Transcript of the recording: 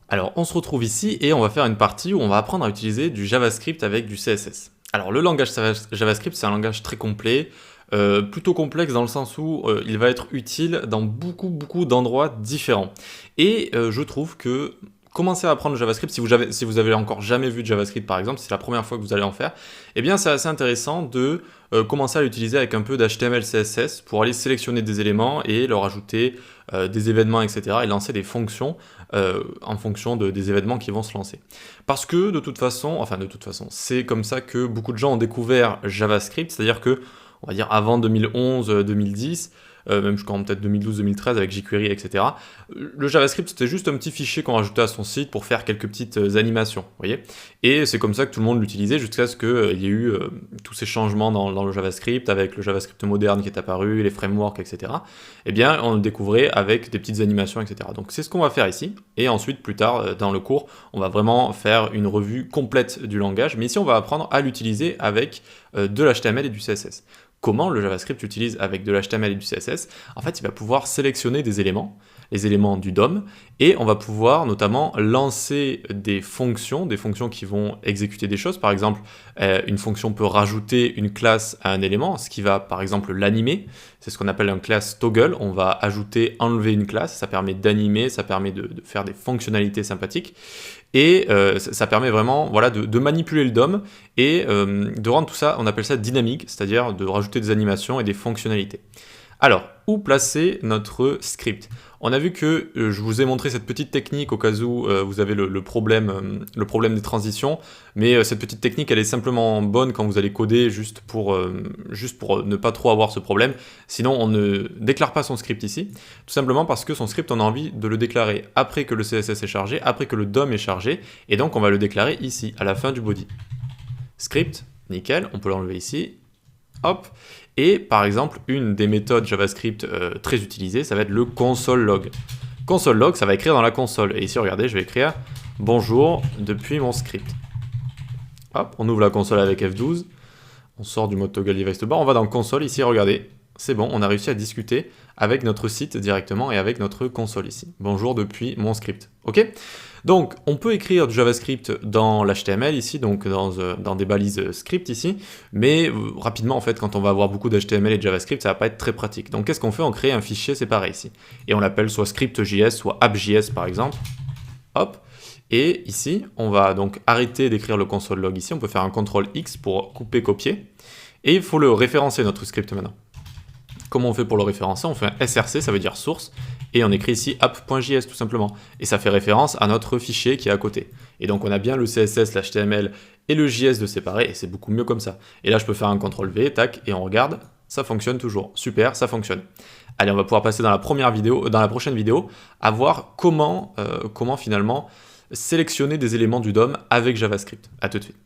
Alors, on se retrouve ici et on va faire une partie où on va apprendre à utiliser du JavaScript avec du CSS. Alors, le langage JavaScript, c'est un langage très complet, plutôt complexe dans le sens où il va être utile dans beaucoup d'endroits différents. Et je trouve que commencer à apprendre le JavaScript, si vous avez encore jamais vu de JavaScript par exemple, si c'est la première fois que vous allez en faire, eh bien c'est assez intéressant de commencer à l'utiliser avec un peu d'HTML, CSS pour aller sélectionner des éléments et leur ajouter des événements, etc. et lancer des fonctions en fonction des événements qui vont se lancer. Parce que de toute façon, c'est comme ça que beaucoup de gens ont découvert JavaScript, c'est-à-dire que, on va dire avant 2011-2010, même jusqu'en peut-être 2012-2013 avec jQuery, etc. Le JavaScript, c'était juste un petit fichier qu'on rajoutait à son site pour faire quelques petites animations, vous voyez. Et c'est comme ça que tout le monde l'utilisait jusqu'à ce qu'il y ait eu tous ces changements dans le JavaScript, avec le JavaScript moderne qui est apparu, les frameworks, etc. Eh bien, on le découvrait avec des petites animations, etc. Donc c'est ce qu'on va faire ici. Et ensuite, plus tard, dans le cours, on va vraiment faire une revue complète du langage. Mais ici, on va apprendre à l'utiliser avec de l'HTML et du CSS. Comment le JavaScript utilise avec de l'HTML et du CSS? En fait, il va pouvoir sélectionner des éléments, les éléments du DOM, et on va pouvoir notamment lancer des fonctions qui vont exécuter des choses. Par exemple, une fonction peut rajouter une classe à un élément, ce qui va par exemple l'animer. C'est ce qu'on appelle un class toggle. On va ajouter, enlever une classe, ça permet d'animer, ça permet de faire des fonctionnalités sympathiques. Et ça permet vraiment de manipuler le DOM et de rendre tout ça, on appelle ça dynamique, c'est-à-dire de rajouter des animations et des fonctionnalités. Alors, où placer notre script? On a vu que je vous ai montré cette petite technique au cas où vous avez le problème des transitions, mais cette petite technique, elle est simplement bonne quand vous allez coder juste pour ne pas trop avoir ce problème. Sinon, on ne déclare pas son script ici, tout simplement parce que son script, on a envie de le déclarer après que le CSS est chargé, après que le DOM est chargé, et donc on va le déclarer ici, à la fin du body. Script, nickel, on peut l'enlever ici. Hop. Et par exemple, une des méthodes JavaScript très utilisées, ça va être le console log. Console log, ça va écrire dans la console. Et ici, regardez, je vais écrire « Bonjour depuis mon script ». Hop, on ouvre la console avec F12. On sort du mode toggle device toolbar. On va dans console, ici, regardez. C'est bon, on a réussi à discuter avec notre site directement et avec notre console ici. Bonjour depuis mon script. OK? Donc, on peut écrire du JavaScript dans l'HTML ici, donc dans des balises script ici, mais rapidement, en fait, quand on va avoir beaucoup d'HTML et de JavaScript, ça va pas être très pratique. Donc, qu'est-ce qu'on fait? On crée un fichier séparé ici. Et on l'appelle soit script.js, soit app.js par exemple. Hop. Et ici, on va donc arrêter d'écrire le console log ici. On peut faire un CTRL-X pour couper-copier. Et il faut le référencer, notre script maintenant. Comment on fait pour le référencer? On fait un src, ça veut dire source, et on écrit ici app.js tout simplement. Et ça fait référence à notre fichier qui est à côté. Et donc on a bien le CSS, l'HTML et le JS de séparer, et c'est beaucoup mieux comme ça. Et là je peux faire un CTRL-V, tac, et on regarde, ça fonctionne toujours. Super, ça fonctionne. Allez, on va pouvoir passer dans la prochaine vidéo, à voir comment finalement sélectionner des éléments du DOM avec JavaScript. À tout de suite.